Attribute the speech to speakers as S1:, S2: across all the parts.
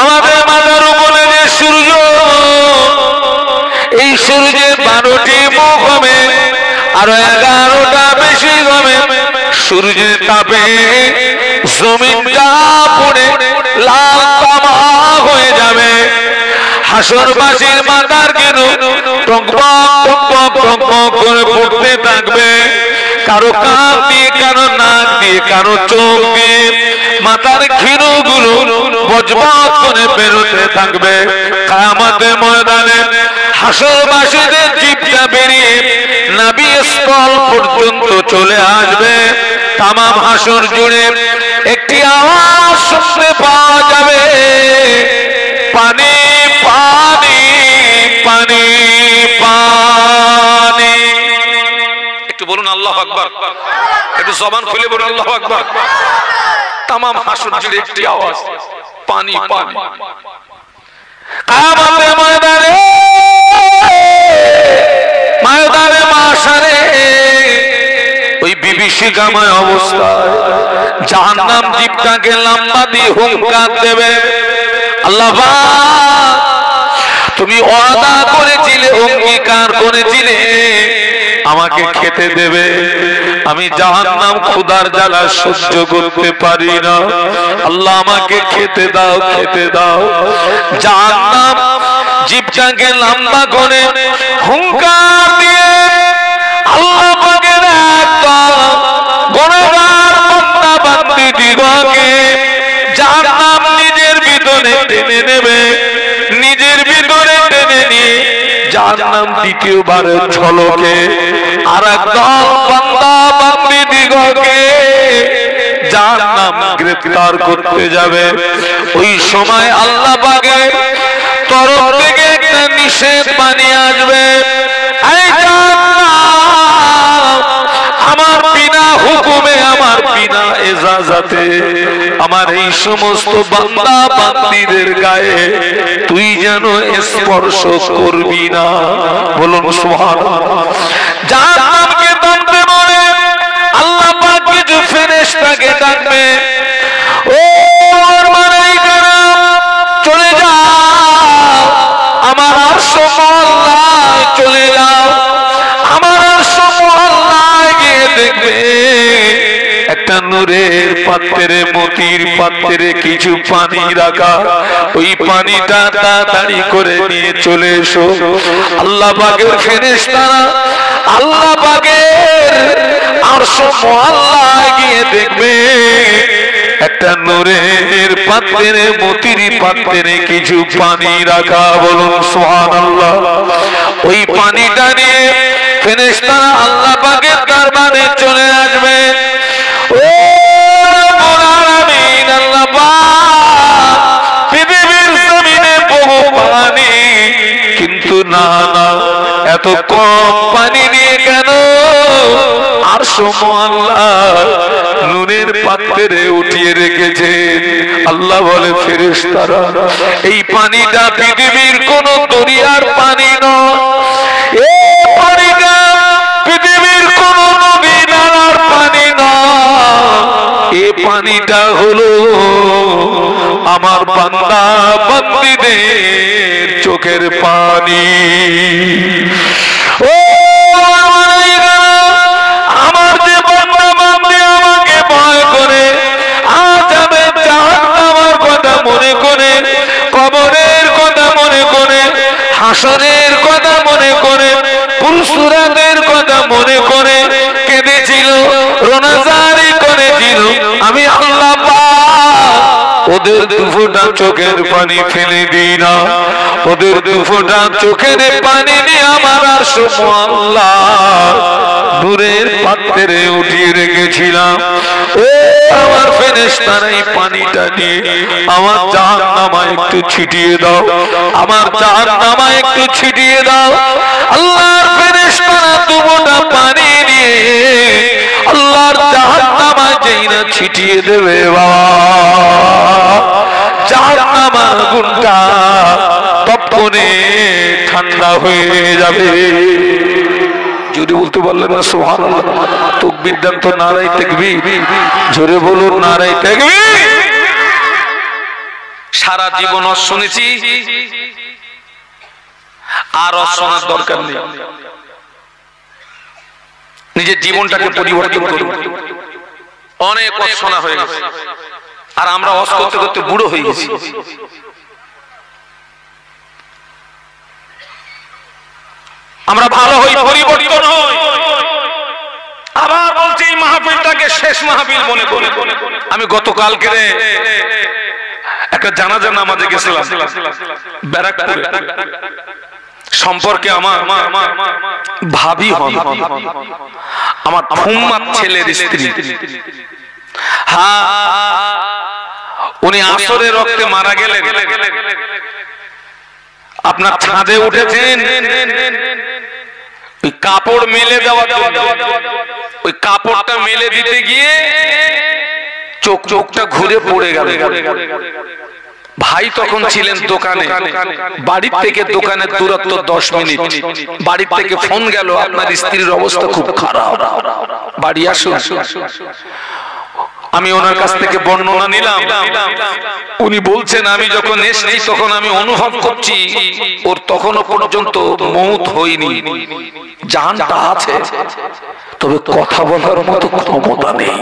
S1: আমাদের মাথার উপরে যে সূর্য, এই সূর্যের 12টি মুখ হবে, আরো 11টা বেশি হবে। সূর্যের তাপে জমিনটা পুড়ে লাল তামা হয়ে যাবে। হাসরবাসীর মাথার কেন টকবক টকবক টকবক করে ফুটতে থাকবে। কারো কান দিয়ে, কারো নাক দিয়ে, কারো চোখ দিয়ে মাথার ক্ষীরগুলো বজবজ করে বেরোতে থাকবে। কিয়ামতের ময়দানে হাসরবাসীদের জিভটা বেরিয়ে নাভিস্থল পর্যন্ত চলে আসবে। তামাম হাসর জুড়ে একটি আওয়াজ শুনতে পাওয়া যাবে, পানি পানি পানি পানি। একটু বলুন আল্লাহু আকবার, একটু জবান খুলে বলুন আল্লাহু আকবার। তামাম হাসর জুড়ে একটি আওয়াজ, পানি পানি। কিয়ামতের ময়দানে, ময়দানে মাশারে ওই বিভীষিকাময় অবস্থায় জাহান্নাম জিভটাকে লম্বা দিয়ে হুঙ্কার দেবে, আল্লাহ পাক তুমি ওয়াদা করেছিলে, অঙ্গীকার করেছিলে আমাকে খেতে দেবে। আমি জাহান্নাম ক্ষুধার জ্বালা সহ্য করতে পারি না, আল্লাহ আমাকে খেতে দাও, খেতে দাও। জাহান্নাম জিভটাকে লম্বা করে হুঙ্কার দিয়ে আল্লাহ পাকের একদম গুনাহগার বান্দা বান্দীদিগকে জাহান্নাম নিজের ভিতরে টেনে নেবে। নিজের ভিতরে টেনে নিয়ে জাহান্নাম দ্বিতীয়বারের ঝলকে আরেকদল বান্দা বান্দীদিগকে জাহান্নাম গ্রেফতার করতে যাবে। ওই সময় আল্লাহ পাকের তরফ থেকে একটা নিষেধ বানিয়ে আসবে, আমার বিনা হুকুমে, আমার বিনা ইজাজতে আমার এই সমস্ত বান্দা বান্দীদের গায়ে তুই যেন স্পর্শ করবি না। বলুন সুবহানাল্লাহ। জাহান্নামকে ডাকবে বলে আল্লাহ পাক কিছু ফেরেশতাকে ডাকবে, ও মালায়েকারা চলে যাও, আমার আরশ মহল্লায় চলে যাও। আমার আরশ মহল্লায় গিয়ে দেখবে একটা নূরের পাত্রে, মতির পাত্রে কিছু পানি রাখা। ওই পানিটা তাড়াতাড়ি করে নিয়ে চলে এসো। আল্লাহ পাকের ফেরেশতারা আল্লাহ পাকের আরশ মহল্লায় গিয়ে দেখবে একটা নূরের পাত্রে, মতির পাত্রে কিছু পানি রাখা। বলুন সুবহানাল্লাহ। ওই পানিটা নিয়ে ফেরেশতারা আল্লাহ পাকের দরবারে চলে আসবে। ও রব্বুল আলামিন, আল্লাহ পাক পৃথিবীর জমিনে বহু পানি, কিন্তু না না এত কম পানি নিয়ে কেন আরশ মহল্লা নুনের পাত্রে উঠিয়ে রেখেছে? আল্লাহ বলে ফেরেশতারা এই পানিটা পৃথিবীর কোন দরিয়ার পানি নয়, এই পানিটা পৃথিবীর কোন নদী নালার পানি নয়, এই পানিটা হলো আমার বান্দা বান্দীদের চোখের পানি। ও আমার যে বান্দা বান্দী আমাকে ভয় করে, আজ আমি জাহান্নামের কথা মনে করে, কবরের কথা মনে করে, হাসরের কথা মনে করে, পুরসুরাতের কথা মনে করে কেঁদেছিল, রোনাজারি করেছিল, আমি আল্লাহ পাক ওদের দুফোঁটা চোখের পানি ফেলে দিই না। ওদের দুফোঁটা চোখের পানি নিয়ে আমার আরশ মহল্লা নূরের পাত্রে উঠিয়ে রেখেছিলাম। ও আমার ফেরেশতারা এই পানিটা নিয়ে আমার জাহান্নামে একটু ছিটিয়ে দাও, আমার জাহান্নামে একটু ছিটিয়ে দাও। আল্লাহর ফেরেশতারা দুফোঁটা পানি নিয়ে আল্লাহর জাহান্নামে যেই না ছিটিয়ে দেবে, বাবা জাহান্নামের আগুনটা তপনে ঠান্ডা হয়ে যাবে। জোরে বলতে পারলেন না সুবহানাল্লাহ? তাকবীর দেন তো, নারায়ে তাকবীর। জোরে বলুন নারায়ে তাকবীর। সারা জীবন শুনেছি, আর শোনার দরকার নেই। নিজের জীবনটাকে পরিবর্তন করুন। অনেক শোনা হয়ে গেছে, আর আমরা অস করতে করতে বুড়ো হয়ে গেছি। আমরা ভালো হই, পরিবর্তন হই। আবার বলছি এই মাহফিলটাকে শেষ মাহফিল মনে করে। আমি গতকালকে একটা জানাজা নামাজে গেছিলাম ব্যারাকপুরে। সম্পর্কে আমার ভাবি হন, আমার ফুম্মার ছেলের স্ত্রী। হ্যাঁ, উনি আসরের রক্তে মারা গেলেন। আপনার ছাদে উঠেছেন ওই কাপড় মেলে দেওয়ার জন্য। ওই কাপড়টা মেলে দিতে গিয়ে চোখটা ঘুরে পড়ে গেল। ভাই তখন ছিলেন দোকানে, বাড়ির থেকে দোকানের দূরত্ব 10 মিনিট। বাড়ির থেকে ফোন গেল, আপনার স্ত্রীর অবস্থা খুব খারাপ, বাড়ি আসুন। আমি ওনার কাছ থেকে বর্ণনা নিলাম। উনি বলছেন আমি যখন এসেছি তখন আমি অনুভব করছি ওর তখনও পর্যন্ত মৌত হয়নি, জানটা আছে, তবে কথা বলার মতো ক্ষমতা নেই,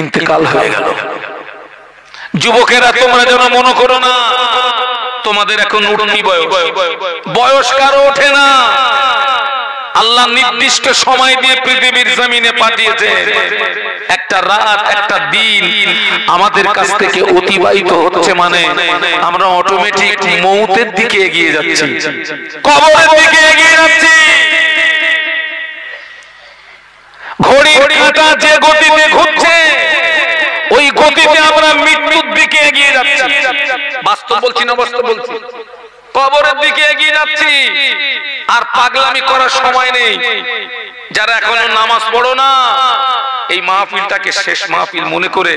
S1: ইন্তেকাল হয়ে গেল। যুবকেরা তোমরা যেন মনে করো না তোমাদের এখন উঠনি বয়স কারো ওঠে না। আল্লাহ নির্দিষ্ট সময় দিয়ে পৃথিবীর জমিনে পাঠিয়েছে। একটা রাত, একটা দিন আমাদের কাছ থেকে অতিবাহিত হচ্ছে, মানে আমরা অটোমেটিক মৌতের দিকে এগিয়ে যাচ্ছি, কবরের দিকে এগিয়ে যাচ্ছি। ঘড়ির কাঁটা যে গতিতে ঘুরছে ওই গতিতে আমরা মৃত্যুর দিকে এগিয়ে যাচ্ছি। বাস্তব বলছি না বাস্তব বলছি, কবরের দিকে এগিয়ে যাচ্ছি। আর পাগলামি করার সময় নেই। যারা এখনো নামাজ পড়ো না, এই মাহফিলটাকে শেষ মাহফিল মনে করে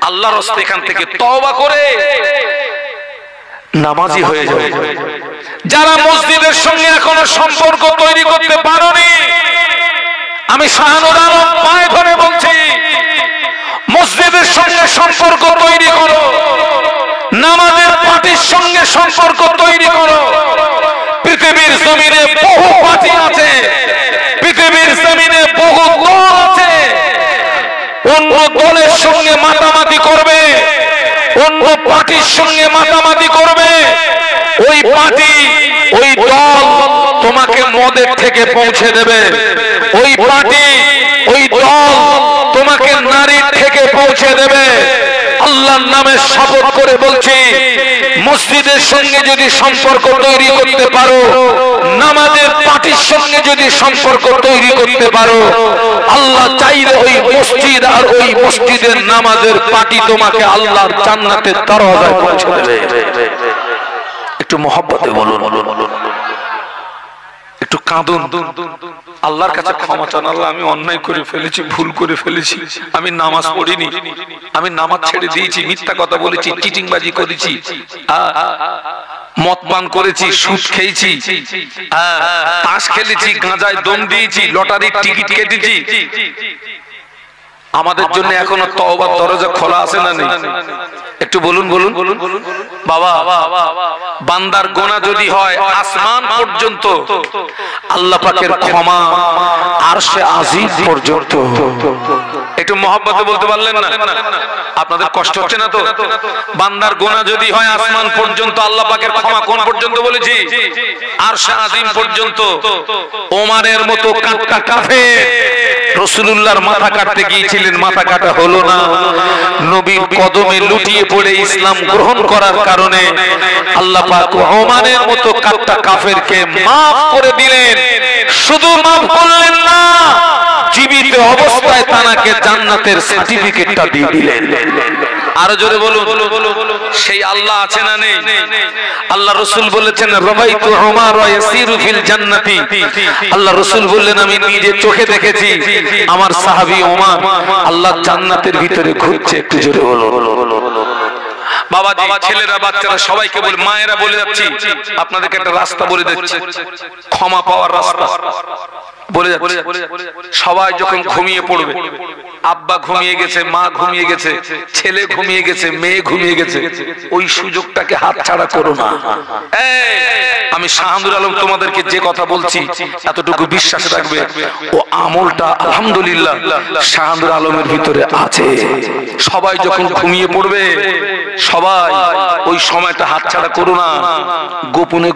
S1: আল্লাহর রাস্তায় এখান থেকে তওবা করে নামাজি হয়ে যাও। যারা মসজিদের সঙ্গে এখনো সম্পর্ক তৈরি করতে পারোনি, আমি শাহানুর আলম পায়ে ধরে বলছি মসজিদের সঙ্গে সম্পর্ক তৈরি করো, নামাজের পার্টির সঙ্গে সম্পর্ক তৈরি করো। পৃথিবীর জমিনে বহু পার্টি আছে, পৃথিবীর জমিনে বহু দল আছে। অন্য দলের সঙ্গে মাতামাতি করবে, অন্য পার্টির সঙ্গে মাতামাতি করবে। ওই পার্টি, ওই দল তোমাকে মদের থেকে পৌঁছে দেবে। ওই পার্টি, ওই দল তোমাকে নারীর থেকে পৌঁছে দেবে। আল্লাহর নামে শপথ করে বলছি, মসজিদের সঙ্গে যদি সম্পর্ক তৈরি করতে পারো, নামাজের পার্টির সঙ্গে যদি সম্পর্ক তৈরি করতে পারো, আল্লাহ চাইলে ওই মসজিদ আর ওই মসজিদের নামাজের পার্টি তোমাকে আল্লাহর জান্নাতের দরজায় পৌঁছে দেবে। একটু মহব্বতে বলুন, একটু কাঁদুন, আল্লাহর কাছে ক্ষমা চান। আল্লাহ আমি অন্যায় করে ফেলেছি, ভুল করে ফেলেছি, আমি নামাজ পড়িনি, আমি নামাজ ছেড়ে দিয়েছি, মিথ্যা কথা বলেছি, চিটিংবাজি করেছি, মদ পান করেছি, সুদ খেয়েছি, তাস খেলেছি, গাঁজায় দম দিয়েছি, লটারির টিকিট কেটেছি। আমাদের জন্য এখনো তওবার দরজা খোলা আছে না নেই? একটু বলুন বলুন বাবা। বান্দার গোনা যদি হয় আসমান পর্যন্ত, আল্লাহ পাকের ক্ষমা আরশে আজিম পর্যন্ত। একটু মহব্বতে বলতে পারলেন না? আপনাদের কষ্ট হচ্ছে না তো? বান্দার গোনা যদি হয় আসমান পর্যন্ত, আল্লাহ পাকের ক্ষমা কোন পর্যন্ত বলেছি? আরশে আজিম পর্যন্ত। ওমরের মতো কাঁটা কাফের রাসূলুল্লাহর মাথা কাটতে গিয়েছিলেন, মাথা কাটা হলো না। নবীর কদমে লুটিয়ে পড়ে ইসলাম গ্রহণ করার কারণে আল্লাহ পাক ওমরের মতো কাঁটা কাফেরকে maaf করে দিলেন। শুধু maaf করলেন না, জীবিত অবস্থায় তাকে জান্নাতের সার্টিফিকেটটা দিয়ে দিলেন। আরো জোরে বলুন, সেই আল্লাহ আছে না নেই? আল্লাহ রাসূল বলেছেন রাবাইতু উমার ইয়াসিরু ফিল জান্নাতি। আল্লাহ রাসূল বললেন আমি নিজে চোখে দেখেছি আমার সাহাবী ওমর আল্লাহ জান্নাতের ভিতরে ঘুরছে। একটু জোরে বলুন। বাবাজি, ছেলেরা, বাচ্চারা সবাইকে বলে, মায়েরা বলে যাচ্ছি, আপনাদেরকে একটা রাস্তা বলে দিচ্ছি, ক্ষমা পাওয়ার রাস্তা বলে যাচ্ছি। সবাই যখন ঘুমিয়ে পড়বে, আব্বা ঘুমিয়ে গেছে, মা ঘুমিয়ে গেছে, ছেলে ঘুমিয়ে গেছে, মেয়ে ঘুমিয়ে গেছে, ওই সুযোগটাকে হাতছাড়া করো না। আমি শাহানুর আলম তোমাদেরকে যে কথা বলছি এতটুকু বিশ্বাস রাখবে, ও আমলটা আলহামদুলিল্লাহ শাহানুর আলমের ভিতরে আছে। সবাই যখন ঘুমিয়ে পড়বে, সবাই ওই সময়টা হাতছাড়া করো না, গোপনে